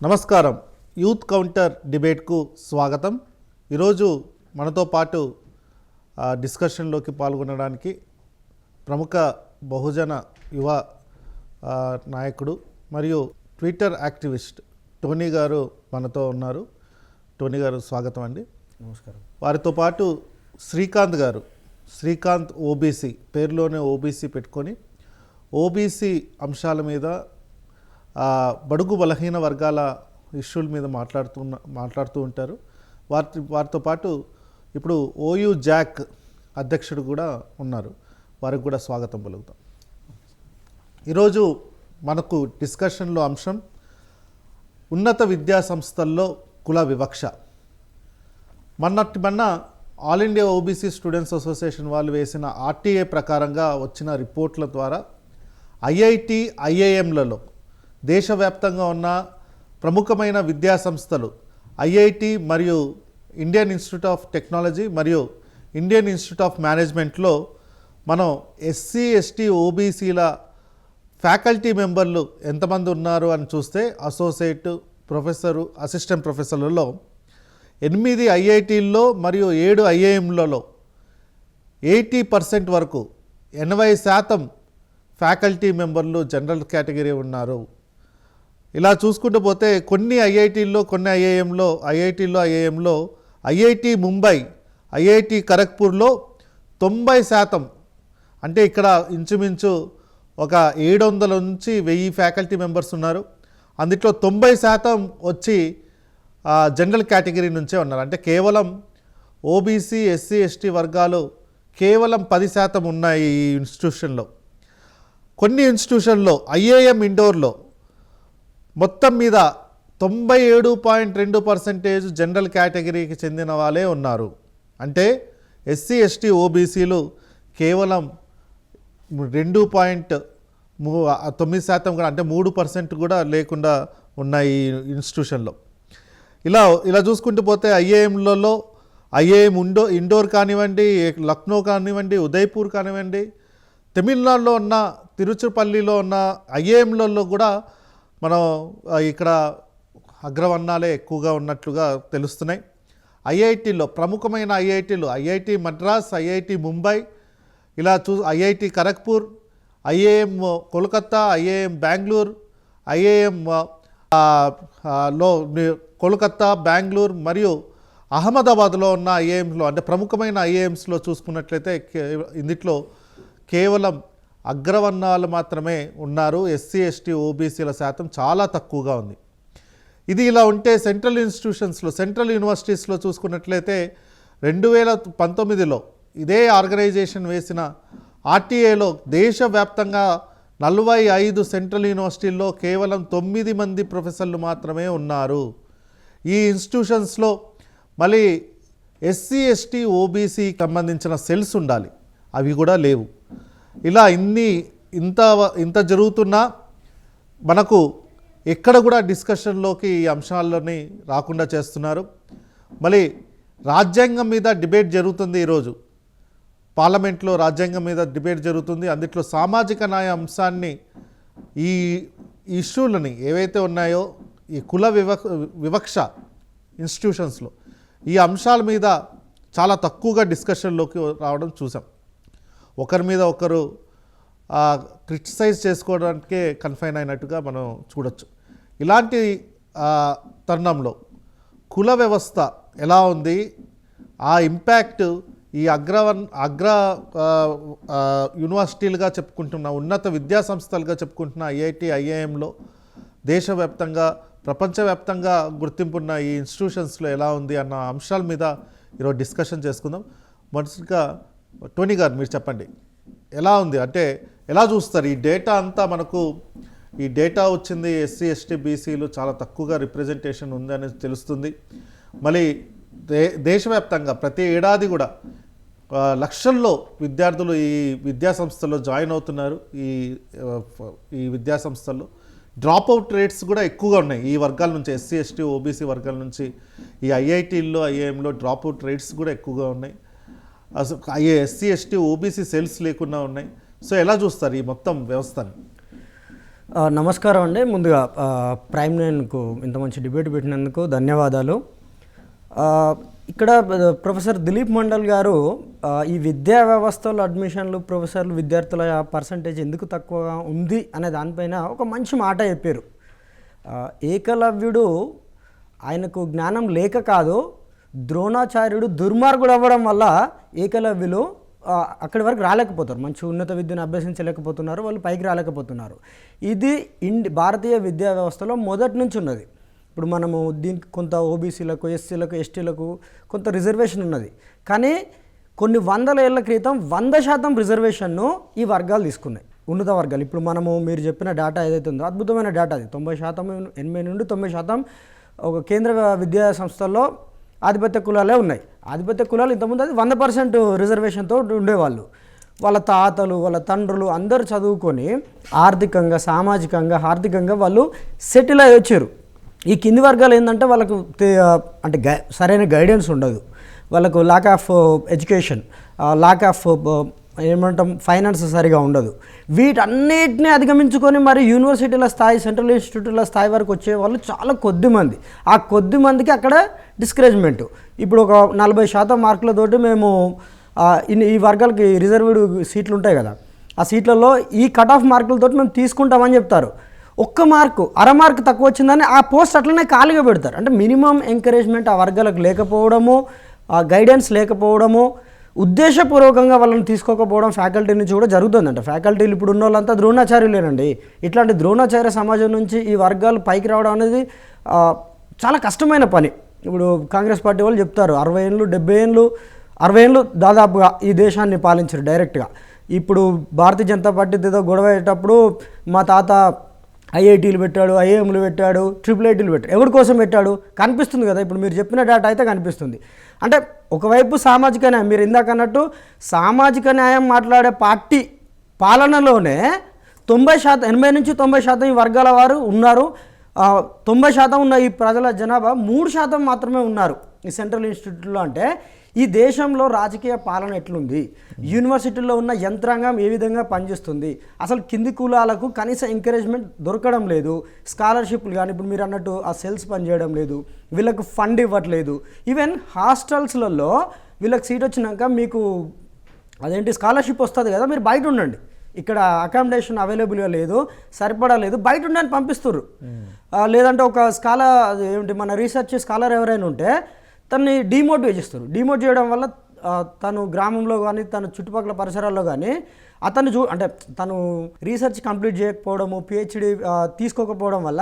నమస్కారం. Youth counter డిబేట్కు స్వాగతం. ఈరోజు మనతో పాటు డిస్కషన్లోకి పాల్గొనడానికి ప్రముఖ బహుజన యువ నాయకుడు మరియు ట్విట్టర్ యాక్టివిస్ట్ టోనీ గారు మనతో ఉన్నారు. టోనీ గారు స్వాగతం అండి. నమస్కారం. వారితో పాటు శ్రీకాంత్ గారు, శ్రీకాంత్ ఓబీసీ, పేరులోనే ఓబీసీ పెట్టుకొని ఓబీసీ అంశాల మీద, బడుగు బలహీన వర్గాల ఇష్యూల మీద మాట్లాడుతూ ఉంటారు. వారితో పాటు ఇప్పుడు ఓయూ జాక్ అధ్యక్షుడు కూడా ఉన్నారు. వారికి కూడా స్వాగతం పలుకుతాం. ఈరోజు మనకు డిస్కషన్లో అంశం ఉన్నత విద్యా సంస్థల్లో కుల వివక్ష. మొన్న all India OBC students association వాళ్ళు వేసిన ఆర్టీఏ ప్రకారంగా వచ్చిన రిపోర్ట్ల ద్వారా ఐఐటి, ఐఐఎంలలో దేశవ్యాప్తంగా ఉన్న ప్రముఖమైన విద్యా సంస్థలు ఐఐటి మరియు ఇండియన్ ఇన్స్టిట్యూట్ ఆఫ్ టెక్నాలజీ మరియు ఇండియన్ ఇన్స్టిట్యూట్ ఆఫ్ మేనేజ్మెంట్లో మనం ఎస్సీ, ఎస్టీ, ఓబీసీల ఫ్యాకల్టీ మెంబర్లు ఎంతమంది ఉన్నారు అని చూస్తే అసోసియేట్ ప్రొఫెసరు, అసిస్టెంట్ ప్రొఫెసర్లలో 8 ఐఐటీల్లో మరియు 7 ఐఐఎంలలో 80% వరకు 80% ఫ్యాకల్టీ మెంబర్లు జనరల్ కేటగిరీ ఉన్నారు. ఇలా చూసుకుంటూ పోతే కొన్ని ఐఐటీల్లో, కొన్ని ఐఐఎంలో ఐఐటి ముంబై, ఐఐటి ఖరగ్పూర్లో 90%, అంటే ఇక్కడ ఇంచుమించు ఒక 700 నుంచి 1000 ఫ్యాకల్టీ మెంబర్స్ ఉన్నారు. అందులో 90% వచ్చి జనరల్ కేటగిరీ నుంచే ఉన్నారు. అంటే కేవలం ఓబీసీ, ఎస్సీ, ఎస్టీ వర్గాలు కేవలం 10% ఉన్నాయి ఈ ఇన్స్టిట్యూషన్లో. కొన్ని ఇన్స్టిట్యూషన్లో ఐఐఎం ఇండోర్లో మొత్తం మీద 97.2% జనరల్ కేటగిరీకి చెందిన వాళ్ళే ఉన్నారు. అంటే ఎస్సీ, ఎస్టీ, ఓబీసీలు కేవలం 2.9% కూడా, అంటే 3% కూడా లేకుండా ఉన్నాయి ఈ ఇన్స్టిట్యూషన్లో. ఇలా చూసుకుంటూ పోతే ఐఐఎంలలో ఐఐఎం ఇండోర్ కానివ్వండి, లక్నో కానివ్వండి, ఉదయ్పూర్ కానివ్వండి, తమిళనాడులో ఉన్న తిరుచిపల్లిలో ఉన్న ఐఐఎంలలో కూడా మనం ఇక్కడ అగ్రవర్ణాలే ఎక్కువగా ఉన్నట్లుగా తెలుస్తున్నాయి. ఐఐటీలో ప్రముఖమైన ఐఐటీలు ఐఐటి మద్రాస్, ఐఐటి ముంబై, ఇలా IIT Kharagpur, IIM Kolkata, IIM Bengaluru, IIM లో కోల్కతా, బెంగళూరు మరియు అహ్మదాబాద్లో ఉన్న ఐఐఎంలో, అంటే ప్రముఖమైన ఐఐఎంస్లో చూసుకున్నట్లయితే ఇందులో కేవలం అగ్రవర్ణాలు మాత్రమే ఉన్నారు. ఎస్సీ, ఎస్టీ, ఓబీసీల శాతం చాలా తక్కువగా ఉంది. ఇది ఇలా ఉంటే సెంట్రల్ ఇన్స్టిట్యూషన్స్లో, సెంట్రల్ యూనివర్సిటీస్లో చూసుకున్నట్లయితే 2019లో ఇదే ఆర్గనైజేషన్ వేసిన ఆర్టీఏలో దేశవ్యాప్తంగా 45 సెంట్రల్ యూనివర్సిటీల్లో కేవలం 9 మంది ప్రొఫెసర్లు మాత్రమే ఉన్నారు. ఈ ఇన్స్టిట్యూషన్స్లో మళ్ళీ ఎస్సీ, ఎస్టీ, ఓబీసీకి సంబంధించిన సెల్స్ ఉండాలి, అవి కూడా లేవు. ఇలా ఇంత జరుగుతున్నా మనకు ఎక్కడ కూడా డిస్కషన్లోకి ఈ అంశాలని రాకుండా చేస్తున్నారు. మళ్ళీ రాజ్యాంగం మీద డిబేట్ జరుగుతుంది. ఈరోజు పార్లమెంట్లో రాజ్యాంగం మీద డిబేట్ జరుగుతుంది. అందులో సామాజిక న్యాయ అంశాన్ని, ఈ ఇష్యూలని ఏవైతే ఉన్నాయో ఈ కుల వివక్ష ఇన్స్టిట్యూషన్స్లో ఈ అంశాల మీద చాలా తక్కువగా డిస్కషన్లోకి రావడం చూసాం. ఒకరి మీద ఒకరు క్రిటిసైజ్ చేసుకోవడానికే కన్ఫైన్ అయినట్టుగా మనం చూడొచ్చు. ఇలాంటి తరుణంలో కుల వ్యవస్థ ఎలా ఉంది, ఆ ఇంపాక్ట్ ఈ అగ్ర యూనివర్సిటీలుగా చెప్పుకుంటున్న, ఉన్నత విద్యా సంస్థలుగా చెప్పుకుంటున్న ఐఐటి, ఐఐఎంలో దేశవ్యాప్తంగా, ప్రపంచవ్యాప్తంగా గుర్తింపున్న ఈ ఇన్స్టిట్యూషన్స్లో ఎలా ఉంది అన్న అంశాల మీద ఈరోజు డిస్కషన్ చేసుకుందాం. మొదటిగా టోనీ గారు మీరు చెప్పండి, ఎలా ఉంది, అంటే ఎలా చూస్తారు ఈ డేటా అంతా? మనకు ఈ డేటా వచ్చింది ఎస్సీ, ఎస్టీ, బీసీలు చాలా తక్కువగా రిప్రజెంటేషన్ ఉందని తెలుస్తుంది. మళ్ళీ దేశవ్యాప్తంగా ప్రతి ఏడాది కూడా లక్షల్లో విద్యార్థులు ఈ విద్యా సంస్థల్లో జాయిన్ అవుతున్నారు. ఈ విద్యా సంస్థల్లో డ్రాప్అవుట్ రేట్స్ కూడా ఎక్కువగా ఉన్నాయి. ఈ వర్గాల నుంచి, ఎస్సీ, ఎస్టీ, ఓబీసీ వర్గాల నుంచి ఈ ఐఐటీల్లో, ఐఐఎంలో డ్రాప్అవుట్ రేట్స్ కూడా ఎక్కువగా ఉన్నాయి. అసలు ఎస్సీ, ఎస్టీ, ఓబీసీ సెల్స్ లేకుండా ఉన్నాయి. సో ఎలా చూస్తారు ఈ మొత్తం వ్యవస్థని? నమస్కారం అండి. ముందుగా ప్రైమ్ నైన్కు ఇంత మంచి డిబేట్ పెట్టినందుకు ధన్యవాదాలు. ఇక్కడ ప్రొఫెసర్ దిలీప్ మండల్ గారు ఈ విద్యా వ్యవస్థలో అడ్మిషన్లు ప్రొఫెసర్లు విద్యార్థుల పర్సంటేజ్ ఎందుకు తక్కువగా ఉంది అనే దానిపైన ఒక మంచి మాట చెప్పారు. ఏకలవ్యుడు ఆయనకు జ్ఞానం లేక కాదు, ద్రోణాచార్యుడు దుర్మార్గుడు అవ్వడం వల్ల ఏకలవ్యులు అక్కడి వరకు రాలేకపోతారు, మంచి ఉన్నత విద్యను అభ్యసించలేకపోతున్నారు, వాళ్ళు పైకి రాలేకపోతున్నారు. ఇది భారతీయ విద్యా వ్యవస్థలో మొదటి నుంచి ఉన్నది. ఇప్పుడు మనము దీనికి కొంత ఓబీసీలకు, ఎస్సీలకు, ఎస్టీలకు కొంత రిజర్వేషన్ ఉన్నది. కానీ కొన్ని వందల ఏళ్ల క్రితం 100% రిజర్వేషన్ను ఈ వర్గాలు తీసుకున్నాయి, ఉన్నత వర్గాలు. ఇప్పుడు మీరు చెప్పిన డేటా ఏదైతే ఉందో అద్భుతమైన డేటా అది. 90%, 80 నుండి 90% ఒక కేంద్ర విద్యా సంస్థల్లో ఆధిపత్య కులాలే ఉన్నాయి. ఆధిపత్య కులాలు ఇంతకుముందు అది 100% రిజర్వేషన్తో ఉండేవాళ్ళు. వాళ్ళ తాతలు, వాళ్ళ తండ్రులు అందరూ చదువుకొని ఆర్థికంగా, సామాజికంగా, ఆర్థికంగా వాళ్ళు సెటిల్ అయ్యి వచ్చారు. ఈ కింది వర్గాలు ఏంటంటే వాళ్ళకు అంటే సరైన గైడెన్స్ ఉండదు, వాళ్ళకు lack of education, lack of ఏమంటాం ఫైనాన్స్ సరిగా ఉండదు. వీటన్నిటిని అధిగమించుకొని మరి యూనివర్సిటీల స్థాయి, సెంట్రల్ ఇన్స్టిట్యూట్ల స్థాయి వరకు వచ్చే వాళ్ళు చాలా కొద్ది మంది. ఆ కొద్ది మందికి అక్కడ డిస్కరేజ్మెంట్. ఇప్పుడు ఒక 40% మార్కులతోటి మేము ఈ వర్గాలకి రిజర్వ్డ్ సీట్లు ఉంటాయి కదా, ఆ సీట్లలో ఈ కట్ ఆఫ్ మార్కులతో మేము తీసుకుంటామని చెప్తారు. ఒక్క మార్కు, అర మార్కు తక్కువ వచ్చిందని ఆ పోస్ట్ అట్లనే ఖాళీగా పెడతారు. అంటే మినిమం ఎంకరేజ్మెంట్ ఆ వర్గాలకు లేకపోవడము, గైడెన్స్ లేకపోవడము, ఉద్దేశపూర్వకంగా వాళ్ళని తీసుకోకపోవడం ఫ్యాకల్టీ నుంచి కూడా జరుగుతుందంట. ఫ్యాకల్టీలు ఇప్పుడు ఉన్న వాళ్ళంతా ద్రోణాచార్యులేనండి. ఇట్లాంటి ద్రోణాచార్య సమాజం నుంచి ఈ వర్గాలు పైకి రావడం అనేది చాలా కష్టమైన పని. ఇప్పుడు కాంగ్రెస్ పార్టీ వాళ్ళు చెప్తారు 60 ఏళ్ళు 70 ఏళ్ళు 60 ఏళ్ళు దాదాపుగా ఈ దేశాన్ని పాలించారు డైరెక్ట్గా. ఇప్పుడు భారతీయ జనతా పార్టీ ఏదో గొడవ అయ్యేటప్పుడు మా తాత ఐఐటీలు పెట్టాడు, ఐఏఎంలు పెట్టాడు, IIITలు పెట్టాడు. ఎవరి కోసం పెట్టాడు కనిపిస్తుంది కదా. ఇప్పుడు మీరు చెప్పిన డేటా అయితే కనిపిస్తుంది. అంటే ఒకవైపు సామాజిక న్యాయం, మీరు ఇందాక అన్నట్టు సామాజిక న్యాయం మాట్లాడే పార్టీ పాలనలోనే 90%, 80 నుంచి 90% ఈ వర్గాల వారు ఉన్నారు. 90% ఉన్న ఈ ప్రజల జనాభా 3% మాత్రమే ఉన్నారు ఈ సెంట్రల్ ఇన్స్టిట్యూట్లో. అంటే ఈ దేశంలో రాజకీయ పాలన ఎట్లుంది, యూనివర్సిటీల్లో ఉన్న యంత్రాంగం ఏ విధంగా పనిచేస్తుంది, అసలు కింది కులాలకు కనీస ఎంకరేజ్మెంట్ దొరకడం లేదు, స్కాలర్షిప్లు కానీ ఇప్పుడు మీరు అన్నట్టు ఆ సెల్స్ పనిచేయడం లేదు, వీళ్ళకు ఫండ్ ఇవ్వట్లేదు. ఈవెన్ హాస్టల్స్లలో వీళ్ళకి సీట్ వచ్చినాక మీకు అదేంటి స్కాలర్షిప్ వస్తుంది కదా, మీరు బయట ఉండండి, ఇక్కడ అకామిడేషన్ అవైలబుల్గా లేదు, సరిపడా లేదు, బయట ఉండని పంపిస్తారు. లేదంటే ఒక ఏమిటి మన రీసెర్చ్ స్కాలర్ ఎవరైనా ఉంటే తనని డిమోటివేట్ చేస్తారు. డిమోట్ చేయడం వల్ల తను గ్రామంలో కానీ తన చుట్టుపక్కల పరిసరాల్లో కానీ అతను అంటే తను రీసెర్చ్ కంప్లీట్ చేయకపోవడము, పిహెచ్డి తీసుకోకపోవడం వల్ల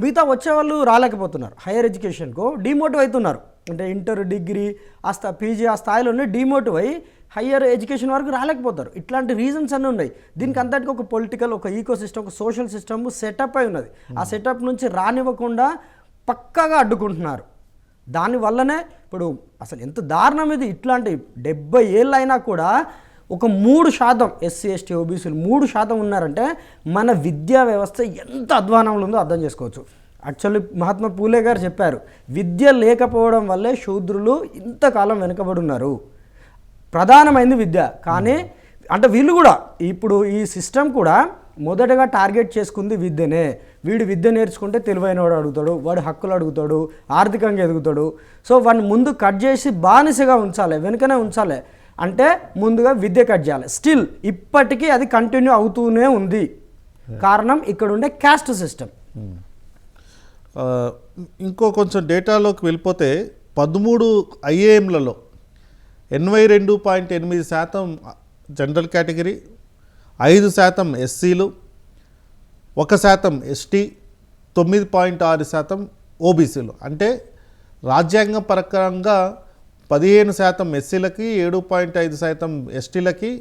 మిగతా వచ్చేవాళ్ళు రాలేకపోతున్నారు. హైయర్ ఎడ్యుకేషన్కు డిమోటివ్ అవుతున్నారు. అంటే ఇంటర్, డిగ్రీ, పీజీ ఆ స్థాయిలోనే డిమోటివ్ అయ్యి హయ్యర్ ఎడ్యుకేషన్ వరకు రాలేకపోతారు. ఇట్లాంటి రీజన్స్ అన్నీ ఉన్నాయి. దీనికి అంతటికి ఒక పొలిటికల్, ఒక ఈకో సిస్టమ్, ఒక సోషల్ సిస్టమ్ సెటప్ అయి ఉన్నది. ఆ సెటప్ నుంచి రానివ్వకుండా పక్కాగా అడ్డుకుంటున్నారు. దానివల్లనే ఇప్పుడు అసలు ఎంత దారుణం ఇది. ఇట్లాంటి 70 ఏళ్ళు అయినా కూడా ఒక 3% ఎస్సీ, ఎస్టీ, ఓబీసీలు 3% ఉన్నారంటే మన విద్యా వ్యవస్థ ఎంత అధ్వానంలో ఉందో అర్థం చేసుకోవచ్చు. యాక్చువల్లీ మహాత్మా పూలే గారు చెప్పారు, విద్య లేకపోవడం వల్లే శూద్రులు ఇంతకాలం వెనుకబడి ఉన్నారు. ప్రధానమైంది విద్య. కానీ అంటే వీళ్ళు కూడా ఇప్పుడు ఈ సిస్టమ్ కూడా మొదటగా టార్గెట్ చేసుకుంది విద్యనే. వీడు విద్య నేర్చుకుంటే తెలివైనవాడు అడుగుతాడు, వాడు హక్కులు అడుగుతాడు, ఆర్థికంగా ఎదుగుతాడు. సో వాడిని ముందు కట్ చేసి బానిసగా ఉంచాలి, వెనుకనే ఉంచాలి. అంటే ముందుగా విద్య కట్ చేయాలి. స్టిల్ ఇప్పటికీ అది కంటిన్యూ అవుతూనే ఉంది. కారణం ఇక్కడ ఉండే క్యాస్ట్ సిస్టమ్. ఇంకో కొంచెం డేటాలోకి వెళ్ళిపోతే 13 ఐఏఎంలలో 82.8% జనరల్ కేటగిరీ, 5% ఎస్సీలు, 1% ఎస్టీ, 9.6% ఓబీసీలు. అంటే రాజ్యాంగం ప్రకారంగా 15% ఎస్సీలకి, 7.5% ఎస్టీలకి,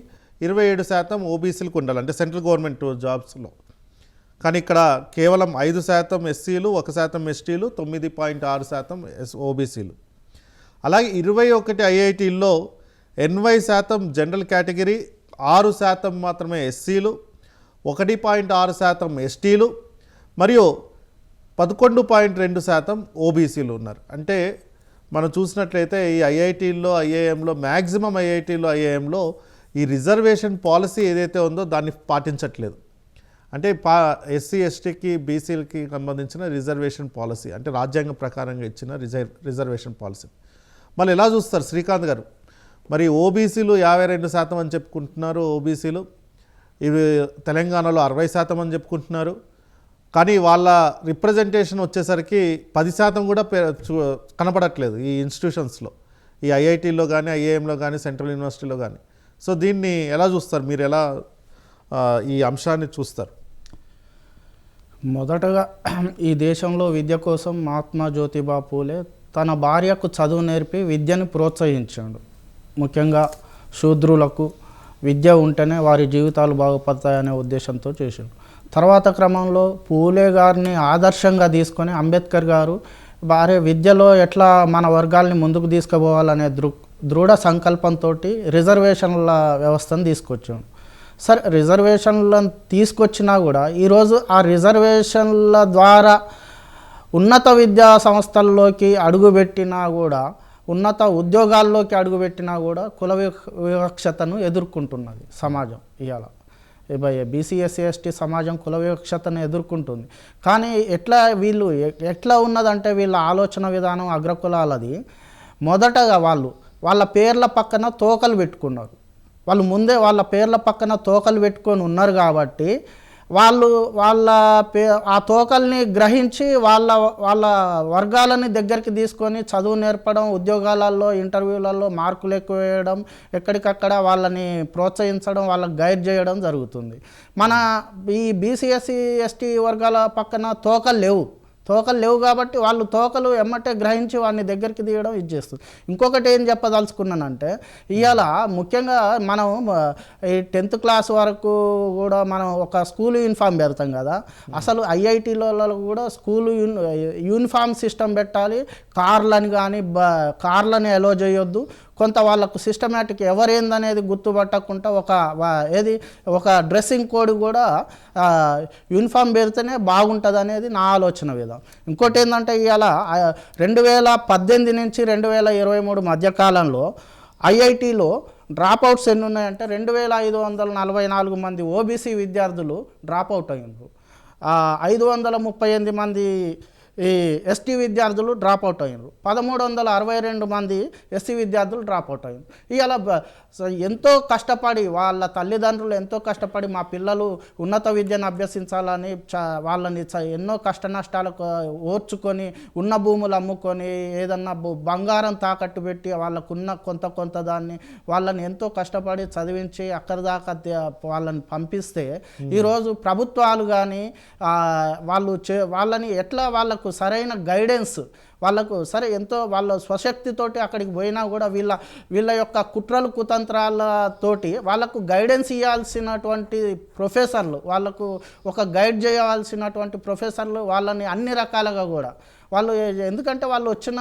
27% ఓబీసీలకు ఉండాలి, అంటే సెంట్రల్ గవర్నమెంట్ జాబ్స్లో. కానీ ఇక్కడ కేవలం 5% ఎస్సీలు, 1% ఎస్టీలు, 9.6% ఓబీసీలు. అలాగే 21 ఐఐటీల్లో 80% జనరల్ కేటగిరీ, 6% మాత్రమే ఎస్సీలు, 1.6% ఎస్టీలు మరియు 11.2% ఓబీసీలు ఉన్నారు. అంటే మనం చూసినట్లయితే ఈ ఐఐటీల్లో, ఐఏఎంలో, మ్యాక్సిమం ఐఐటీల్లో, ఐఏఎంలో ఈ రిజర్వేషన్ పాలసీ ఏదైతే ఉందో దాన్ని పాటించట్లేదు. అంటే ఎస్సీ ఎస్టీకి బీసీలకి సంబంధించిన రిజర్వేషన్ పాలసీ, అంటే రాజ్యాంగం ప్రకారంగా ఇచ్చిన రిజర్వేషన్ పాలసీ. మళ్ళీ ఎలా చూస్తారు శ్రీకాంత్ గారు? మరి ఓబీసీలు 52% అని చెప్పుకుంటున్నారు, ఓబీసీలు ఇవి తెలంగాణలో 60% అని చెప్పుకుంటున్నారు. కానీ వాళ్ళ రిప్రజెంటేషన్ వచ్చేసరికి 10% కూడా కనపడట్లేదు ఈ ఇన్స్టిట్యూషన్స్లో, ఈ ఐఐటీలో కానీ, ఐఏఎంలో కానీ, సెంట్రల్ యూనివర్సిటీలో కానీ. సో దీన్ని ఎలా చూస్తారు మీరు? ఎలా ఈ అంశాన్ని చూస్తారు? మొదటగా ఈ దేశంలో విద్య కోసం మహాత్మా జ్యోతిబా పూలే తన భార్యకు చదువు నేర్పి విద్యను ప్రోత్సహించాడు. ముఖ్యంగా శూద్రులకు విద్య ఉంటేనే వారి జీవితాలు బాగుపడతాయనే ఉద్దేశంతో చేశాడు. తర్వాత క్రమంలో పూలే గారిని ఆదర్శంగా తీసుకొని అంబేద్కర్ గారు భార్య విద్యలో ఎట్లా మన వర్గాల్ని ముందుకు తీసుకుపోవాలనే దృఢ సంకల్పంతో రిజర్వేషన్ల వ్యవస్థను తీసుకొచ్చాడు. సరే, రిజర్వేషన్లను తీసుకొచ్చినా కూడా ఈరోజు ఆ రిజర్వేషన్ల ద్వారా ఉన్నత విద్యా సంస్థల్లోకి అడుగుపెట్టినా కూడా, ఉన్నత ఉద్యోగాల్లోకి అడుగుపెట్టినా కూడా కుల వివక్షతను ఎదుర్కొంటున్నది సమాజం. ఇవాళ బీసీ ఎస్సీ ఎస్టీ సమాజం కుల వివక్షతను ఎదుర్కొంటుంది. కానీ వీళ్ళు ఎట్లా ఉన్నదంటే వీళ్ళ ఆలోచన విధానం అగ్రకులాలది. మొదటగా వాళ్ళ పేర్ల పక్కన తోకలు పెట్టుకున్నారు. వాళ్ళు ముందే వాళ్ళ పేర్ల పక్కన తోకలు పెట్టుకొని ఉన్నారు కాబట్టి ఆ తోకల్ని గ్రహించి వాళ్ళ వర్గాలని దగ్గరికి తీసుకొని చదువు నేర్పడం, ఉద్యోగాలలో ఇంటర్వ్యూలలో మార్కులు ఎక్కువ వేయడం, ఎక్కడికక్కడ వాళ్ళని ప్రోత్సహించడం, వాళ్ళకి గైడ్ చేయడం జరుగుతుంది. మన ఈ బీసీఎస్సీ ఎస్టీ వర్గాల పక్కన తోకలు లేవు కాబట్టి వాళ్ళు తోకలు ఎమ్మటే గ్రహించి వాడిని దగ్గరికి తీయడం ఇది చేస్తుంది. ఇంకొకటి ఏం చెప్పదలుచుకున్నానంటే, ఇవాళ ముఖ్యంగా మనం ఈ 10th క్లాస్ వరకు కూడా మనం ఒక స్కూల్ యూనిఫామ్ పెడతాం కదా, అసలు ఐఐటీలలో కూడా స్కూల్ యూనిఫామ్ సిస్టమ్ పెట్టాలి. కార్లని అలో చేయొద్దు. కొంత వాళ్ళకు సిస్టమేటిక్ ఎవరేందనేది గుర్తుపట్టకుండా ఒక డ్రెస్సింగ్ కోడ్ కూడా యూనిఫామ్ పెడితేనే బాగుంటుంది అనేది నా ఆలోచన విధానం. ఇంకోటి ఏంటంటే, ఇవాళ 2018 నుంచి 2023 మధ్యకాలంలో ఐఐటీలో డ్రాప్అవుట్స్ ఎన్ని ఉన్నాయంటే 2544 మంది ఓబీసీ విద్యార్థులు డ్రాప్అవుట్ అయ్యారు. 538 మంది ఈ ఎస్టీ విద్యార్థులు డ్రాప్అవుట్ అయ్యారు. 1362 మంది ఎస్సీ విద్యార్థులు డ్రాప్అవుట్ అయ్యారు. ఇవాళ ఎంతో కష్టపడి వాళ్ళ తల్లిదండ్రులు ఎంతో కష్టపడి మా పిల్లలు ఉన్నత విద్యను అభ్యసించాలని వాళ్ళని ఎన్నో కష్ట నష్టాలకు ఓర్చుకొని ఉన్న భూములు అమ్ముకొని ఏదన్నా బంగారం తాకట్టు పెట్టి వాళ్ళకున్న కొంత దాన్ని వాళ్ళని ఎంతో కష్టపడి చదివించి అక్కడి దాకా వాళ్ళని పంపిస్తే ఈరోజు ప్రభుత్వాలు కానీ వాళ్ళని ఎట్లా వాళ్ళకు సరైన గైడెన్స్ వాళ్ళకు ఎంతో వాళ్ళ స్వశక్తితోటి అక్కడికి పోయినా కూడా వీళ్ళ యొక్క కుట్రలు కుతంత్రాలతోటి వాళ్ళకు గైడెన్స్ ఇవ్వాల్సినటువంటి ప్రొఫెసర్లు, వాళ్ళకు ఒక గైడ్ చేయవలసినటువంటి ప్రొఫెసర్లు వాళ్ళని అన్ని రకాలుగా కూడా ఎందుకంటే వాళ్ళు వచ్చిన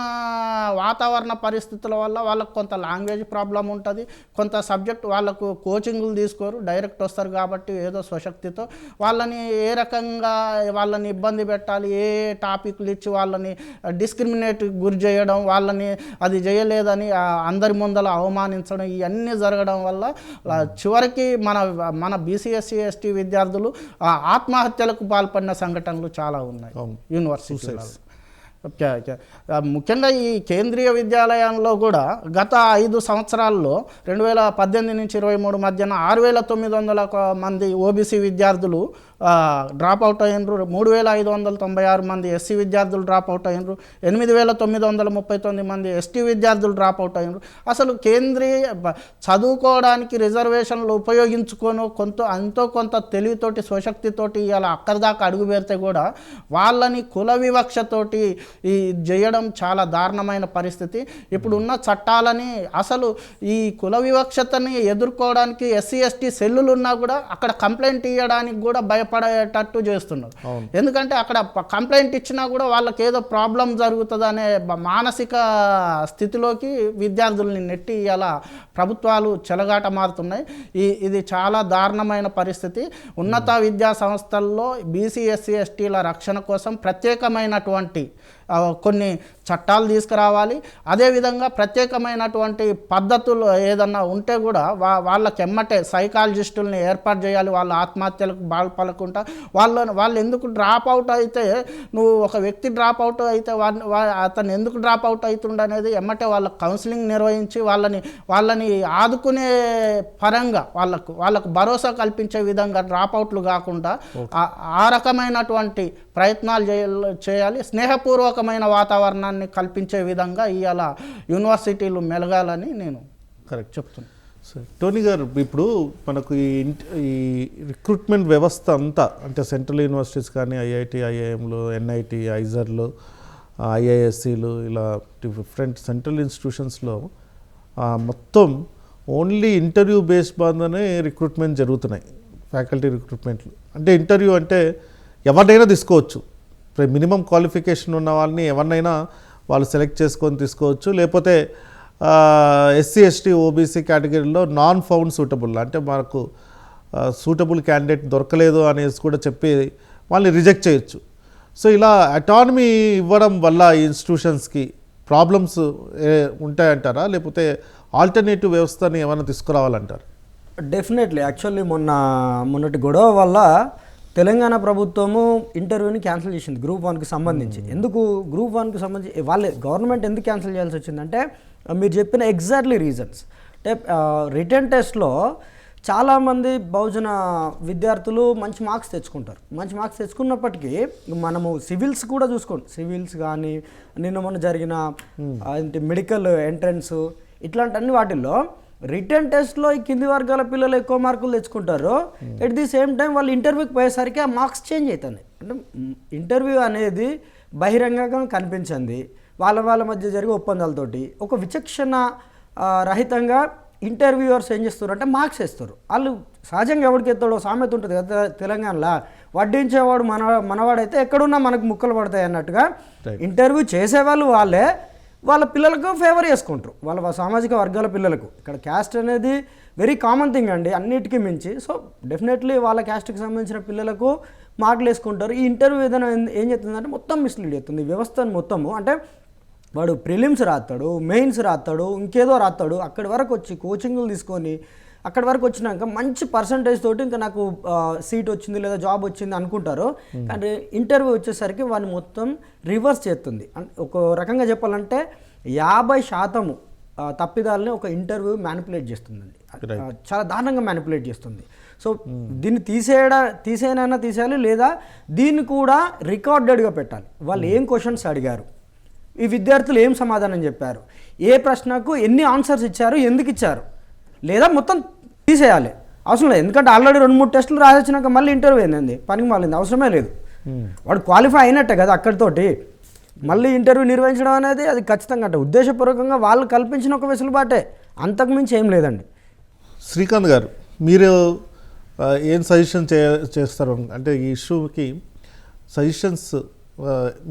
వాతావరణ పరిస్థితుల వల్ల వాళ్ళకు కొంత లాంగ్వేజ్ ప్రాబ్లం ఉంటుంది, కొంత సబ్జెక్ట్ వాళ్ళకు కోచింగ్లు తీసుకోరు, డైరెక్ట్ వస్తారు కాబట్టి ఏదో స్వశక్తితో వాళ్ళని ఏ రకంగా వాళ్ళని ఇబ్బంది పెట్టాలి, ఏ టాపిక్లు ఇచ్చి వాళ్ళని డిస్క్రిమినేట్ గురి చేయడం, వాళ్ళని అది చేయలేదని అందరి ముందర అవమానించడం, ఇవన్నీ జరగడం వల్ల చివరికి మన బీసీఎస్సీ ఎస్టీ విద్యార్థులు ఆత్మహత్యలకు పాల్పడిన సంఘటనలు చాలా ఉన్నాయి యూనివర్సిటీలో. ముఖ్యంగా ఈ కేంద్రీయ విద్యాలయంలో కూడా గత 5 సంవత్సరాల్లో 2018 నుంచి 23 మధ్యన 6900 మంది ఓబీసీ విద్యార్థులు డ్రాప్అవుట్ అయినరు. 3596 మంది ఎస్సీ విద్యార్థులు డ్రాప్అవుట్ అయినరు. 8939 మంది ఎస్టీ విద్యార్థులు డ్రాప్అవుట్ అయినరు. అసలు కేంద్రీయ చదువుకోవడానికి రిజర్వేషన్లు ఉపయోగించుకొని ఎంతో కొంత తెలివితోటి స్వశక్తితోటి ఇలా అక్కడి దాకా అడుగు పెడితే కూడా వాళ్ళని కుల వివక్షతోటి ఈ చేయడం చాలా దారుణమైన పరిస్థితి. ఇప్పుడున్న చట్టాలని అసలు ఈ కుల వివక్షతని ఎదుర్కోవడానికి ఎస్సీ ఎస్టీ సెల్లులు ఉన్నా కూడా అక్కడ కంప్లైంట్ ఇవ్వడానికి కూడా భయపడేటట్టు చేస్తున్నారు. ఎందుకంటే అక్కడ కంప్లైంట్ ఇచ్చినా కూడా వాళ్ళకి ఏదో ప్రాబ్లం జరుగుతుందనే మానసిక స్థితిలోకి విద్యార్థుల్ని నెట్టి ఇలా ప్రభుత్వాలు చెలగాట మారుతున్నాయి. ఇది చాలా దారుణమైన పరిస్థితి. ఉన్నత విద్యా సంస్థల్లో బీసీ ఎస్సీ ఎస్టీల రక్షణ కోసం ప్రత్యేకమైనటువంటి కొన్ని చట్టాలు తీసుకురావాలి. అదేవిధంగా ప్రత్యేకమైనటువంటి పద్ధతులు ఏదన్నా ఉంటే కూడా వాళ్ళకి ఎమ్మటే సైకాలజిస్టుల్ని ఏర్పాటు చేయాలి. వాళ్ళ ఆత్మహత్యలకు బాల్పడకుండా వాళ్ళు ఎందుకు డ్రాప్ అవుట్ అయితే, నువ్వు ఒక వ్యక్తి డ్రాప్ అవుట్ అయితే అతను ఎందుకు డ్రాప్ అవుట్ అవుతుండ అనేది ఎమ్మటే వాళ్ళకి కౌన్సిలింగ్ నిర్వహించి వాళ్ళని ఆదుకునే పరంగా వాళ్ళకు భరోసా కల్పించే విధంగా డ్రాప్ అవుట్లు కాకుండా ఆ రకమైనటువంటి ప్రయత్నాలు చేయాలి. స్నేహపూర్వకమైన వాతావరణాన్ని కల్పించే విధంగా ఇవాళ యూనివర్సిటీలు మెలగాలని నేను కరెక్ట్ చెప్తున్నాను. సరే టోనీ గారు, ఇప్పుడు మనకు ఈ రిక్రూట్మెంట్ వ్యవస్థ అంతా అంటే సెంట్రల్ యూనివర్సిటీస్ కానీ ఐఐటి ఐఐఎంలు ఎన్ఐటి ఐజర్లు ఐఐఎస్సీలు ఇలా డిఫరెంట్ సెంట్రల్ ఇన్స్టిట్యూషన్స్లో మొత్తం ఓన్లీ ఇంటర్వ్యూ బేస్డ్ బాగానే రిక్రూట్మెంట్ జరుగుతున్నాయి. ఫ్యాకల్టీ రిక్రూట్మెంట్లు అంటే ఇంటర్వ్యూ అంటే ఎవరినైనా తీసుకోవచ్చు. మినిమం క్వాలిఫికేషన్ ఉన్న వాళ్ళని ఎవరినైనా వాళ్ళు సెలెక్ట్ చేసుకొని తీసుకోవచ్చు. లేకపోతే ఎస్సీ ఎస్టీ ఓబీసీ కేటగిరీలో నాన్ ఫౌండ్ సూటబుల్ అంటే మనకు సూటబుల్ క్యాండిడేట్ దొరకలేదు అనేసి కూడా చెప్పి వాళ్ళని రిజెక్ట్ చేయొచ్చు. సో ఇలా అటానమీ ఇవ్వడం వల్ల ఈ ఇన్స్టిట్యూషన్స్కి ప్రాబ్లమ్స్ ఉంటాయంటారా, లేకపోతే ఆల్టర్నేటివ్ వ్యవస్థని ఏమైనా తీసుకురావాలంటారు? డెఫినెట్లీ. యాక్చువల్లీ మొన్నటి గొడవ వల్ల తెలంగాణ ప్రభుత్వము ఇంటర్వ్యూని క్యాన్సిల్ చేసింది గ్రూప్ 1కి సంబంధించి. ఎందుకు గ్రూప్ 1కి సంబంధించి వాళ్ళే గవర్నమెంట్ ఎందుకు క్యాన్సిల్ చేయాల్సి వచ్చిందంటే మీరు చెప్పిన ఎగ్జాక్ట్లీ రీజన్స్. అంటే రిటర్న్ టెస్ట్లో చాలామంది బహుజన విద్యార్థులు మంచి మార్క్స్ తెచ్చుకుంటారు. మంచి మార్క్స్ తెచ్చుకున్నప్పటికీ మనము సివిల్స్ కూడా చూసుకోండి, సివిల్స్ కానీ మొన్న జరిగిన మెడికల్ ఎంట్రన్స్ ఇట్లాంటి అన్ని వాటిల్లో రిటర్న్ టెస్ట్లో ఈ కింది వర్గాల పిల్లలు ఎక్కువ మార్కులు తెచ్చుకుంటారు. ఎట్ ది సేమ్ టైం వాళ్ళు ఇంటర్వ్యూకి పోయేసరికి ఆ మార్క్స్ చేంజ్ అవుతుంది. అంటే ఇంటర్వ్యూ అనేది బహిరంగంగా కనిపించింది, వాళ్ళ మధ్య జరిగే ఒప్పందాలతోటి ఒక విచక్షణ రహితంగా ఇంటర్వ్యూవర్స్ ఏం చేస్తారు అంటే మార్క్స్ వేస్తారు. వాళ్ళు సహజంగా ఎవరికి ఎత్తాడో సామెత ఉంటుంది కదా తెలంగాణలో, వడ్డించేవాడు మనవాడైతే ఎక్కడున్నా మనకు ముక్కలు పడతాయి అన్నట్టుగా ఇంటర్వ్యూ చేసేవాళ్ళు వాళ్ళ పిల్లలకు ఫేవర్ చేసుకుంటారు, వాళ్ళ సామాజిక వర్గాల పిల్లలకు. ఇక్కడ క్యాస్ట్ అనేది వెరీ కామన్ థింగ్ అండి అన్నిటికీ మించి. సో డెఫినెట్లీ వాళ్ళ క్యాస్ట్కి సంబంధించిన పిల్లలకు మార్కులు వేసుకుంటారు. ఈ ఇంటర్వ్యూ ఏదైనా ఏం చేస్తుందంటే మొత్తం మిస్లీడ్ అవుతుంది వ్యవస్థను మొత్తము. అంటే వాడు ప్రిలిమ్స్ రాస్తాడు, మెయిన్స్ రాస్తాడు, ఇంకేదో రాస్తాడు, అక్కడి వరకు వచ్చి కోచింగ్లు తీసుకొని అక్కడి వరకు వచ్చినాక మంచి పర్సంటేజ్ తోటి ఇంకా నాకు సీట్ వచ్చింది లేదా జాబ్ వచ్చింది అనుకుంటారు. కానీ ఇంటర్వ్యూ వచ్చేసరికి వాడిని మొత్తం రివర్స్ చేస్తుంది. ఒక రకంగా చెప్పాలంటే 50% తప్పిదాలని ఒక ఇంటర్వ్యూ మ్యానిపులేట్ చేస్తుందండి, చాలా దారుణంగా మ్యానిపులేట్ చేస్తుంది. సో దీన్ని తీసేయాలి, లేదా దీన్ని కూడా రికార్డెడ్గా పెట్టాలి. వాళ్ళు ఏం క్వశ్చన్స్ అడిగారు, ఈ విద్యార్థులు ఏం సమాధానం చెప్పారు, ఏ ప్రశ్నకు ఎన్ని ఆన్సర్స్ ఇచ్చారు, ఎందుకు ఇచ్చారు, లేదా మొత్తం తీసేయాలి. అవసరం లేదు, ఎందుకంటే ఆల్రెడీ 2-3 టెస్టులు రాసినాక మళ్ళీ ఇంటర్వ్యూ ఏంది పనికి మాలింది, అవసరమే లేదు. వాడు క్వాలిఫై అయినట్టే కదా అక్కడితోటి. మళ్ళీ ఇంటర్వ్యూ నిర్వహించడం అనేది అది ఖచ్చితంగా అంటే ఉద్దేశపూర్వకంగా వాళ్ళు కల్పించిన ఒక వెసులుబాటే, అంతకుమించి ఏం లేదండి. శ్రీకాంత్ గారు, మీరు ఏం సజెషన్ చేస్తారు అంటే ఈ ఇష్యూకి సజెషన్స్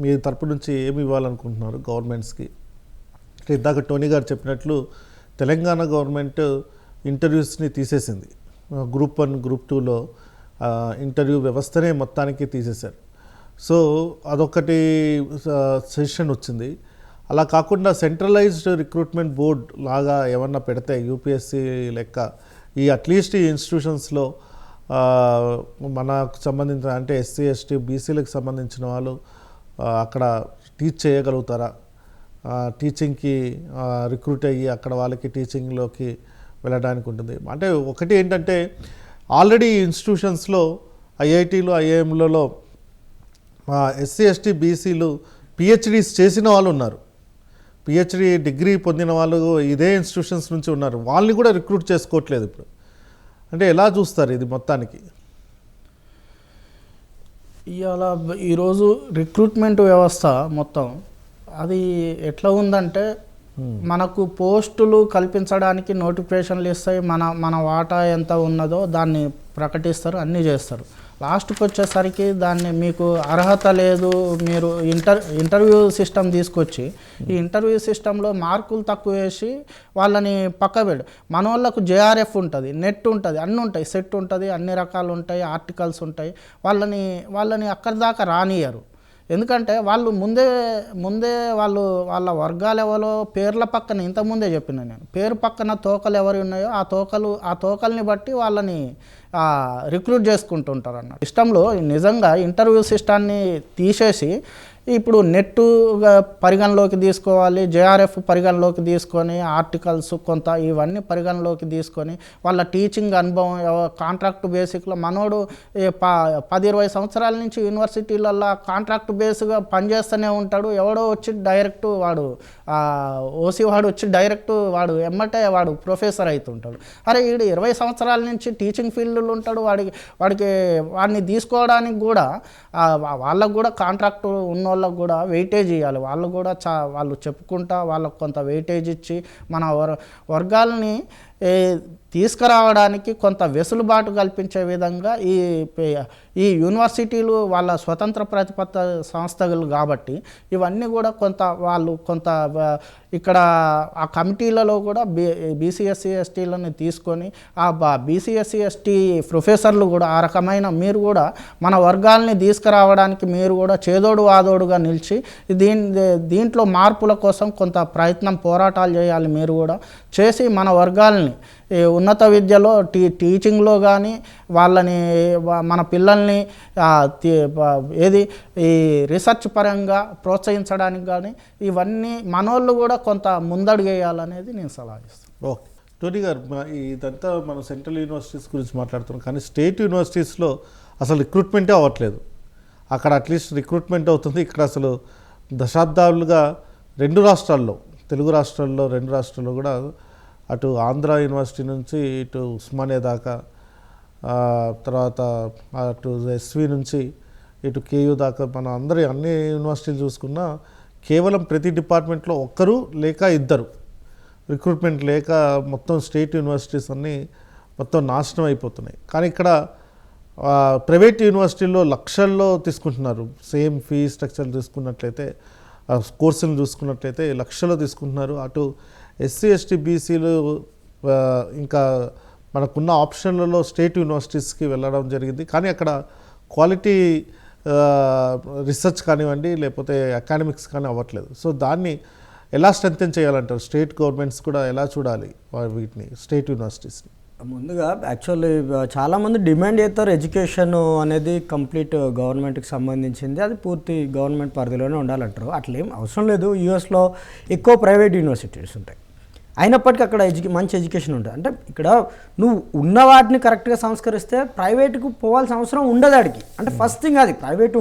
మీ తరపు నుంచి ఏమి ఇవ్వాలనుకుంటున్నారు గవర్నమెంట్స్కి? ఇందాక టోనీ గారు చెప్పినట్లు తెలంగాణ గవర్నమెంట్ ఇంటర్వ్యూస్ని తీసేసింది. గ్రూప్ 1 గ్రూప్ 2లో ఇంటర్వ్యూ వ్యవస్థనే మొత్తానికి తీసేశారు. సో అదొకటి సజెషన్ వచ్చింది. అలా కాకుండా సెంట్రలైజ్డ్ రిక్రూట్మెంట్ బోర్డ్ లాగా ఏమన్నా పెడితే యూపీఎస్సీ లెక్క ఈ అట్లీస్ట్ ఈ ఇన్స్టిట్యూషన్స్లో మనకు సంబంధించిన అంటే ఎస్సీ ఎస్టీ బీసీలకు సంబంధించిన వాళ్ళు అక్కడ టీచ్ చేయగలుగుతారా, టీచింగ్కి రిక్రూట్ అయ్యి అక్కడ వాళ్ళకి టీచింగ్లోకి వెళ్ళడానికి ఉంటుంది. అంటే ఒకటి ఏంటంటే ఆల్రెడీ ఇన్స్టిట్యూషన్స్లో ఐఐటీలు ఐఐఎంలలో ఎస్సీ ఎస్టీ బీసీలు పిహెచ్డీస్ చేసిన వాళ్ళు ఉన్నారు, పిహెచ్డీ డిగ్రీ పొందిన వాళ్ళు ఇదే ఇన్స్టిట్యూషన్స్ నుంచి ఉన్నారు, వాళ్ళని కూడా రిక్రూట్ చేసుకోవట్లేదు ఇప్పుడు. అంటే ఎలా చూస్తారు ఇది మొత్తానికి? ఇవాళ ఈరోజు రిక్రూట్మెంట్ వ్యవస్థ మొత్తం అది ఎట్లా ఉందంటే మనకు పోస్టులు కల్పించడానికి నోటిఫికేషన్లు ఇస్తాయి, మన వాటా ఎంత ఉన్నదో దాన్ని ప్రకటిస్తారు, అన్నీ చేస్తారు. లాస్ట్కి వచ్చేసరికి దాన్ని మీకు అర్హత లేదు, మీరు ఇంటర్వ్యూ సిస్టమ్ తీసుకొచ్చి ఈ ఇంటర్వ్యూ సిస్టంలో మార్కులు తక్కువ వేసి వాళ్ళని పక్కబెడు. మన వాళ్ళకు జేఆర్ఎఫ్ ఉంటుంది, నెట్ ఉంటుంది, అన్నీ ఉంటాయి, సెట్ ఉంటుంది, అన్ని రకాలు ఉంటాయి, ఆర్టికల్స్ ఉంటాయి, వాళ్ళని అక్కడి దాకా రానియరు. ఎందుకంటే వాళ్ళు ముందే వాళ్ళు వాళ్ళ వర్గాలు ఎవరో పేర్ల పక్కన ఇంతకుముందే చెప్పిన నేను పేరు పక్కన తోకలు ఎవరు ఉన్నాయో ఆ తోకల్ని బట్టి వాళ్ళని రిక్రూట్ చేసుకుంటుంటారు అన్నమాట. సిస్టంలో నిజంగా ఇంటర్వ్యూ సిస్టాన్ని తీసేసి ఇప్పుడు నెట్ పరిగణలోకి తీసుకోవాలి, జేఆర్ఎఫ్ పరిగణలోకి తీసుకొని ఆర్టికల్స్ కొంత ఇవన్నీ పరిగణలోకి తీసుకొని వాళ్ళ టీచింగ్ అనుభవం కాంట్రాక్ట్ బేసిక్లో మనోడు 10-20 సంవత్సరాల నుంచి యూనివర్సిటీలలో కాంట్రాక్ట్ బేస్గా పనిచేస్తూనే ఉంటాడు. ఎవడో వచ్చి డైరెక్ట్ వాడు ఓసీ వాడు వచ్చి డైరెక్ట్ వాడు ఎమ్మటే వాడు ప్రొఫెసర్ అవుతుంటాడు. అరే వీడు 20 సంవత్సరాల నుంచి టీచింగ్ ఫీల్డ్లో ఉంటాడు. వాడిని తీసుకోవడానికి కూడా వాళ్ళకు కూడా కాంట్రాక్ట్ ఉన్న వాళ్ళకు కూడా వెయిటేజ్ ఇవ్వాలి. వాళ్ళు కూడా వాళ్ళు చెప్పుకుంటా వాళ్ళకు కొంత వెయిటేజ్ ఇచ్చి మన వర్గాలని తీసుకురావడానికి కొంత వెసులుబాటు కల్పించే విధంగా ఈ యూనివర్సిటీలు వాళ్ళ స్వతంత్ర ప్రతిపత్త సంస్థలు కాబట్టి ఇవన్నీ కూడా కొంత ఇక్కడ ఆ కమిటీలలో కూడా బీసీఎస్సీ ఎస్టీలను తీసుకొని ఆ బీసీఎస్సీ ఎస్టీ ప్రొఫెసర్లు కూడా ఆ రకమైన మీరు కూడా మన వర్గాల్ని తీసుకురావడానికి మీరు కూడా చేదోడు వాదోడుగా నిలిచి దీంట్లో మార్పుల కోసం కొంత పోరాటాలు చేయాలి. మీరు కూడా చేసి మన వర్గాల్ని ఉన్నత విద్యలో టీచింగ్లో కానీ వాళ్ళని మన పిల్లల్ని ఈ రీసెర్చ్ పరంగా ప్రోత్సహించడానికి కానీ ఇవన్నీ మనోళ్ళు కూడా కొంత ముందడుగేయాలనేది నేను సలహా ఇస్తాను. ఓకే టోనీ గారు, ఇదంతా మనం సెంట్రల్ యూనివర్సిటీస్ గురించి మాట్లాడుతున్నాం, కానీ స్టేట్ యూనివర్సిటీస్లో అసలు రిక్రూట్మెంటే అవ్వట్లేదు. అక్కడ అట్లీస్ట్ రిక్రూట్మెంట్ అవుతుంది, ఇక్కడ అసలు దశాబ్దాలుగా తెలుగు రాష్ట్రాల్లో 2 రాష్ట్రాల్లో కూడా అటు ఆంధ్ర యూనివర్సిటీ నుంచి ఇటు ఉస్మానియా దాకా, తర్వాత అటు ఎస్వి నుంచి ఇటు కేయూ దాకా మనం అన్ని యూనివర్సిటీలు చూసుకున్నా కేవలం ప్రతి డిపార్ట్మెంట్లో ఒక్కరు లేక ఇద్దరు రిక్రూట్మెంట్ లేక మొత్తం స్టేట్ యూనివర్సిటీస్ అన్నీ మొత్తం నాశనం అయిపోతున్నాయి. కానీ ఇక్కడ ప్రైవేట్ యూనివర్సిటీల్లో లక్షల్లో తీసుకుంటున్నారు. సేమ్ ఫీ స్ట్రక్చర్ తీసుకున్నట్లయితే కోర్సులు చూసుకున్నట్లయితే లక్షల్లో తీసుకుంటున్నారు. అటు ఎస్సీ ఎస్టీ బీసీలు ఇంకా మనకున్న ఆప్షన్లలో స్టేట్ యూనివర్సిటీస్కి వెళ్ళడం జరిగింది. కానీ అక్కడ క్వాలిటీ రీసెర్చ్ కానివ్వండి లేకపోతే అకాడమిక్స్ కానీ అవ్వట్లేదు. సో దాన్ని ఎలా స్ట్రెంథెన్ చేయాలంటారు? స్టేట్ గవర్నమెంట్స్ కూడా ఎలా చూడాలి వీటిని, స్టేట్ యూనివర్సిటీస్ని? ముందుగా యాక్చువల్లీ చాలామంది డిమాండ్ చేస్తారు ఎడ్యుకేషన్ అనేది కంప్లీట్ గవర్నమెంట్కి సంబంధించింది, అది పూర్తి గవర్నమెంట్ పరిధిలోనే ఉండాలంటారు. అట్లేం అవసరం లేదు. యూఎస్లో ఎక్కువ ప్రైవేట్ యూనివర్సిటీస్ ఉంటాయి, అయినప్పటికీ అక్కడ మంచి ఎడ్యుకేషన్ ఉంటుంది. అంటే ఇక్కడ నువ్వు ఉన్న వాటిని కరెక్ట్గా సంస్కరిస్తే ప్రైవేట్కు పోవాల్సిన అవసరం ఉండదు ఆడికి. అంటే ఫస్ట్ థింగ్ అది ప్రైవేటు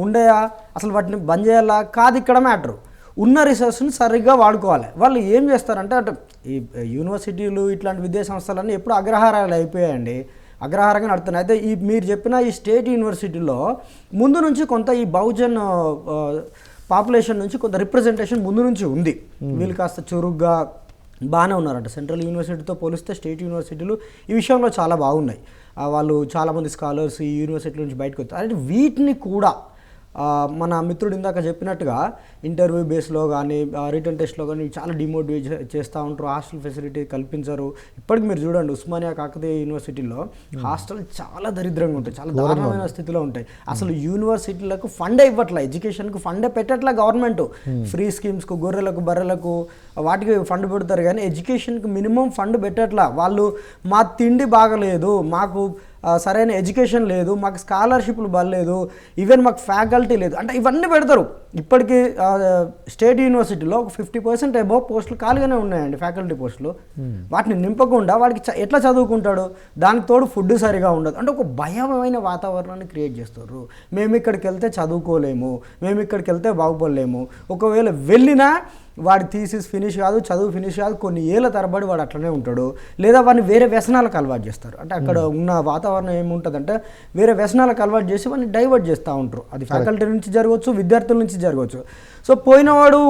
ఉండయా అసలు వాటిని బంద్ చేయాలా కాదు ఇక్కడ మ్యాటరు. ఉన్న రిసోర్స్ని సరిగ్గా వాడుకోవాలి. వాళ్ళు ఏం చేస్తారంటే ఈ యూనివర్సిటీలు ఇట్లాంటి విద్యా సంస్థలన్నీ ఎప్పుడు అగ్రహారాలు అయిపోయాయండి, అగ్రహారంగా నడుతున్నాయి. అయితే మీరు చెప్పిన ఈ స్టేట్ యూనివర్సిటీలో ముందు నుంచి కొంత ఈ బహుజన్ పాపులేషన్ నుంచి కొంత రిప్రజెంటేషన్ ముందు నుంచి ఉంది. వీళ్ళు కాస్త చురుగ్గా బాగానే ఉన్నారంట. సెంట్రల్ యూనివర్సిటీతో పోలిస్తే స్టేట్ యూనివర్సిటీలు ఈ విషయంలో చాలా బాగున్నాయి. వాళ్ళు చాలామంది స్కాలర్స్ ఈ యూనివర్సిటీ నుంచి బయటకు వస్తారు. అంటే వీటిని కూడా మన మిత్రుడు ఇందాక చెప్పినట్టుగా ఇంటర్వ్యూ బేస్లో కానీ రిటర్న్ టెస్ట్లో కానీ చాలా డిమోటివేట్ చేస్తూ ఉంటారు, హాస్టల్ ఫెసిలిటీ కల్పించరు. ఇప్పటికి మీరు చూడండి ఉస్మానియా కాకతీయ యూనివర్సిటీలో హాస్టల్ చాలా దరిద్రంగా ఉంటాయి, చాలా దారుణమైన స్థితిలో ఉంటాయి. అసలు యూనివర్సిటీలకు ఫండే ఇవ్వట్లే, ఎడ్యుకేషన్కు ఫండే పెట్టట్లే గవర్నమెంట్. ఫ్రీ స్కీమ్స్కు గొర్రెలకు బర్రెలకు వాటికి ఫండ్ పెడతారు కానీ ఎడ్యుకేషన్కి మినిమం ఫండ్ పెట్టట్లా. వాళ్ళు మా తిండి బాగలేదు, మాకు సరైన ఎడ్యుకేషన్ లేదు, మాకు స్కాలర్షిప్లు బలేదు, ఈవెన్ మాకు ఫ్యాకల్టీ లేదు అంటే ఇవన్నీ పెడతారు. ఇప్పటికీ స్టేట్ యూనివర్సిటీలో ఒక 50% అబోవ్ పోస్టులు ఖాళీగానే ఉన్నాయండి, ఫ్యాకల్టీ పోస్టులు. వాటిని నింపకుండా వాడికి ఎట్లా చదువుకుంటాడు? దానికి తోడు ఫుడ్ సరిగా ఉండదు. అంటే ఒక భయమైన వాతావరణాన్ని క్రియేట్ చేస్తారు. మేము ఇక్కడికి వెళ్తే చదువుకోలేము, మేము ఇక్కడికి వెళ్తే బాగుపడలేము, ఒకవేళ వెళ్ళినా వాడి థీసిస్ ఫినిష్ కాదు, చదువు ఫినిష్ కాదు, కొన్ని ఏళ్ళ తరబడి వాడు అట్లనే ఉంటాడు. లేదా వాడిని వేరే వ్యసనాలకు అలవాటు చేస్తారు. అంటే అక్కడ ఉన్న వాతావరణం ఏముంటుందంటే వేరే వ్యసనాలకు అలవాటు చేసి వాడిని డైవర్ట్ చేస్తూ ఉంటారు. అది ఫ్యాకల్టీ నుంచి జరగవచ్చు, విద్యార్థుల నుంచి జరగవచ్చు. సో పోయినవాడు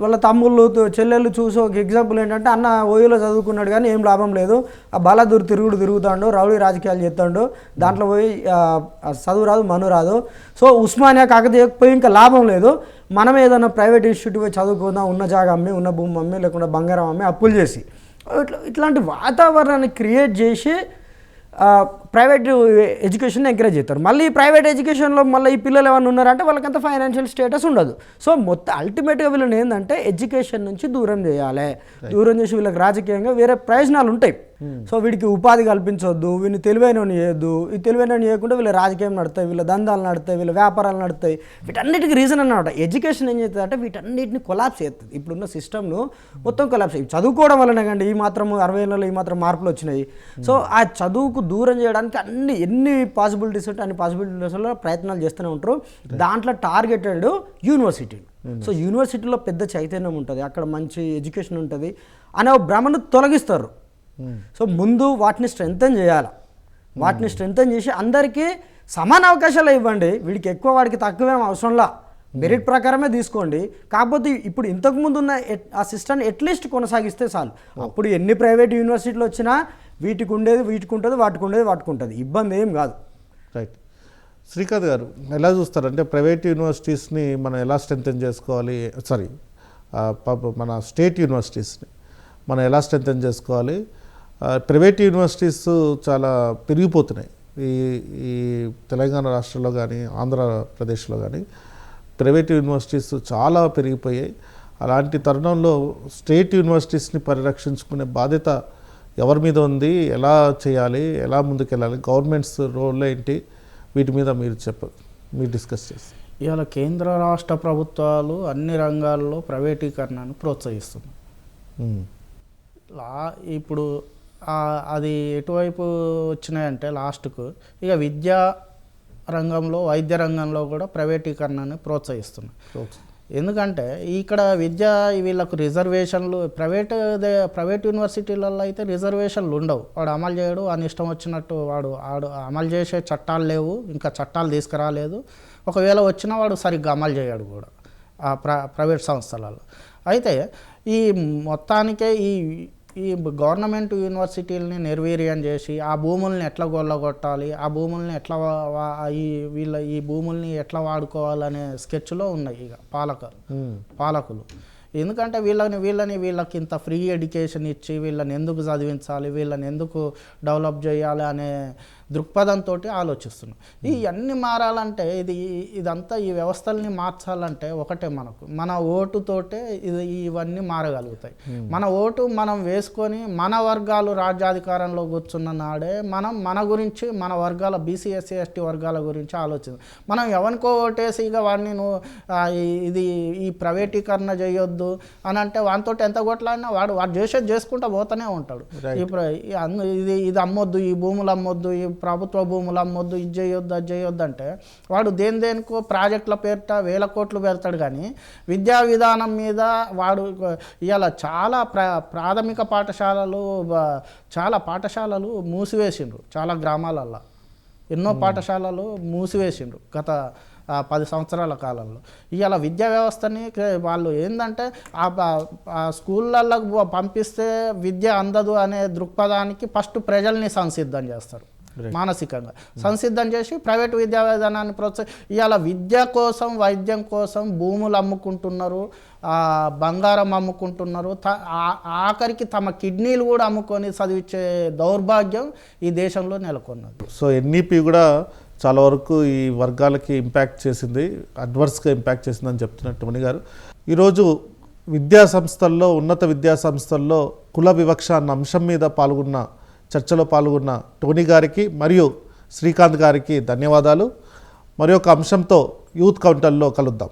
వాళ్ళ తమ్ముళ్ళు చెల్లెళ్ళు చూసి ఒక ఎగ్జాంపుల్ ఏంటంటే అన్న ఓయూలో చదువుకున్నాడు కానీ ఏం లాభం లేదు, ఆ బలాదూరు తిరుగుతాడు, రౌడీ రాజకీయాలు చేస్తాడు, దాంట్లో పోయి చదువు రాదు మను రాదు. సో ఉస్మానియా కాకతీయ పోయి ఇంకా లాభం లేదు, మనం ఏదైనా ప్రైవేట్ ఇన్స్టిట్యూట్ పోయి చదువుకుందాం, ఉన్న జాగా అమ్మి, ఉన్న భూమి అమ్మి, లేకుండా బంగారం అమ్మి అప్పులు చేసి ఇట్లాంటి వాతావరణాన్ని క్రియేట్ చేసి ప్రైవేట్ ఎడ్యుకేషన్ ఎంకరేజ్ చేస్తారు. మళ్ళీ ప్రైవేట్ ఎడ్యుకేషన్లో మళ్ళీ ఈ పిల్లలు ఏమైనా ఉన్నారంటే వాళ్ళకంత ఫైనాన్షియల్ స్టేటస్ ఉండదు. సో మొత్తం అల్టిమేట్గా వీళ్ళని ఏంటంటే ఎడ్యుకేషన్ నుంచి దూరం చేయాలి. దూరం చేసి వీళ్ళకి రాజకీయంగా వేరే ప్రయోజనాలు ఉంటాయి. సో వీడికి ఉపాధి కల్పించవద్దు, వీళ్ళని తెలివైన చేయొద్దు. ఈ తెలివైన చేయకుండా వీళ్ళ రాజకీయం నడుతాయి, వీళ్ళ దందాలు నడుతాయి, వీళ్ళ వ్యాపారాలు నడుతాయి. వీటన్నిటికీ రీజన్ అన్నమాట. ఎడ్యుకేషన్ ఏం చేస్తుంది అంటే వీటన్నిటిని కొలాప్స్ చేస్తుంది. ఇప్పుడున్న సిస్టమ్ను మొత్తం కొలాప్స్ అయ్యి చదువుకోవడం వల్లనే కండి ఈ మాత్రం 60 ఏళ్ళలో ఈ మాత్రం మార్పులు వచ్చినాయి. సో ఆ చదువుకు దూరం చేయడానికి ఎన్ని పాసిబిలిటీస్ ఉంటే అన్ని పాసిబిలిటీస్లో ప్రయత్నాలు చేస్తూనే ఉంటారు. దాంట్లో టార్గెటెడ్ యూనివర్సిటీలు. సో యూనివర్సిటీలో పెద్ద చైతన్యం ఉంటుంది, అక్కడ మంచి ఎడ్యుకేషన్ ఉంటుంది అనే భ్రమను తొలగిస్తారు. సో ముందు వాటిని స్ట్రెంగ్తన్ చేయాలి. వాటిని స్ట్రెంగ్తన్ చేసి అందరికీ సమాన అవకాశాలు ఇవ్వండి. వీడికి ఎక్కువ వాడికి తక్కువేం అవసరంలా, మెరిట్ ప్రకారమే తీసుకోండి. కాకపోతే ఇప్పుడు ఇంతకుముందు ఉన్న ఆ సిస్టమ్ని అట్లీస్ట్ కొనసాగిస్తే చాలు. అప్పుడు ఎన్ని ప్రైవేట్ యూనివర్సిటీలు వచ్చినా వీటికి ఉండేది వీటికి ఉంటుంది, వాటికి ఉండేది వాటికి ఉంటుంది, ఇబ్బంది ఏం కాదు. రైట్. శ్రీకాంత్ గారు ఎలా చూస్తారంటే ప్రైవేట్ యూనివర్సిటీస్ని మనం ఎలా స్ట్రెంగ్తన్ చేసుకోవాలి, మన స్టేట్ యూనివర్సిటీస్ని మనం ఎలా స్ట్రెంగ్తన్ చేసుకోవాలి? ప్రైవేట్ యూనివర్సిటీస్ చాలా పెరిగిపోతున్నాయి ఈ తెలంగాణ రాష్ట్రంలో కానీ ఆంధ్రప్రదేశ్లో కానీ ప్రైవేట్ యూనివర్సిటీస్ చాలా పెరిగిపోయాయి. అలాంటి తరుణంలో స్టేట్ యూనివర్సిటీస్ని పరిరక్షించుకునే బాధ్యత ఎవరి మీద ఉంది, ఎలా చేయాలి, ఎలా ముందుకెళ్ళాలి, గవర్నమెంట్స్ రోల్ ఏంటి, వీటి మీద మీరు డిస్కస్ చేస్తారు. ఇవాళ కేంద్ర రాష్ట్ర ప్రభుత్వాలు అన్ని రంగాల్లో ప్రైవేటీకరణను ప్రోత్సహిస్తున్నాయి. ఇప్పుడు అది ఎటువైపు వచ్చినాయంటే లాస్ట్కు ఇక విద్యా రంగంలో వైద్య రంగంలో కూడా ప్రైవేటీకరణని ప్రోత్సహిస్తున్నాయి. ఎందుకంటే ఇక్కడ వీళ్ళకు రిజర్వేషన్లు ప్రైవేట్ యూనివర్సిటీలలో అయితే రిజర్వేషన్లు ఉండవు. వాడు అమలు చేయడు, అని ఇష్టం వచ్చినట్టు వాడు అమలు చేసే చట్టాలు లేవు, ఇంకా చట్టాలు తీసుకురాలేదు. ఒకవేళ వచ్చినా వాడు సరిగ్గా అమలు చేయడు కూడా ఆ ప్రైవేట్ సంస్థలలో. అయితే ఈ మొత్తానికే ఈ గవర్నమెంట్ యూనివర్సిటీలని నిర్వీర్యం చేసి ఆ భూముల్ని ఎట్లా గొల్లగొట్టాలి, ఆ భూముల్ని ఎట్లా ఈ భూముల్ని ఎట్లా వాడుకోవాలనే స్కెచ్లో ఉన్నాయి ఇక పాలకులు. ఎందుకంటే వీళ్ళకి ఇంత ఫ్రీ ఎడ్యుకేషన్ ఇచ్చి వీళ్ళని ఎందుకు చదివించాలి, వీళ్ళని ఎందుకు డెవలప్ చేయాలి అనే దృక్పథంతో ఆలోచిస్తున్నాం. ఇవన్నీ మారాలంటే ఇదంతా ఈ వ్యవస్థల్ని మార్చాలంటే ఒకటే మన ఓటుతోటే ఇవన్నీ మారగలుగుతాయి. మన ఓటు మనం వేసుకొని మన వర్గాలు రాజ్యాధికారంలో కూర్చున్న నాడే మన గురించి మన వర్గాల బీసీ ఎస్సీ ఎస్టీ వర్గాల గురించి ఆలోచించాం. మనం ఎవరికో ఓటేసి ఇక వాడిని ఈ ప్రైవేటీకరణ చేయొద్దు అని అంటే వానితో ఎంత కొట్లాడినా వాడు చేసేది చేసుకుంటూ పోతూనే ఉంటాడు. ఇది అమ్మొద్దు, ఈ భూములు అమ్మొద్దు, ఈ ప్రభుత్వ భూములు అమ్మొద్దు, ఇది చేయొద్దు అది చేయొద్దు అంటే వాడు దేనికో ప్రాజెక్టుల పేరిట 1000 కోట్లు పెడతాడు. కానీ విద్యా విధానం మీద వాడు ఇవాళ చాలా ప్రాథమిక పాఠశాలలు మూసివేసిండ్రు. చాలా గ్రామాలల్లో ఎన్నో పాఠశాలలు మూసివేసిండ్రు గత 10 సంవత్సరాల కాలంలో. ఇవాళ విద్యా వ్యవస్థని వాళ్ళు ఏంటంటే ఆ స్కూళ్ళల్లో పంపిస్తే విద్య అందదు అనే దృక్పథానికి ఫస్ట్ ప్రజల్ని సంసిద్ధం చేస్తారు, మానసికంగా సంసిద్ధం చేసి ప్రైవేట్ విద్యా విధానాన్ని ఇవాళ విద్య కోసం వైద్యం కోసం భూములు అమ్ముకుంటున్నారు, బంగారం అమ్ముకుంటున్నారు, ఆఖరికి తమ కిడ్నీలు కూడా అమ్ముకొని చదివించే దౌర్భాగ్యం ఈ దేశంలో నెలకొన్నది. సో ఎన్ఈపి కూడా చాలా వరకు ఈ వర్గాలకి ఇంపాక్ట్ చేసింది, అడ్వర్స్గా ఇంపాక్ట్ చేసిందని చెప్తున్నారు టోనీ గారు. ఈరోజు విద్యా సంస్థల్లో, ఉన్నత విద్యా సంస్థల్లో కుల వివక్ష అన్న అంశం మీద చర్చలో పాల్గొన్న టోనీ గారికి మరియు శ్రీకాంత్ గారికి ధన్యవాదాలు. మరి ఒక అంశంతో యూత్ కౌంటర్లో కలుద్దాం.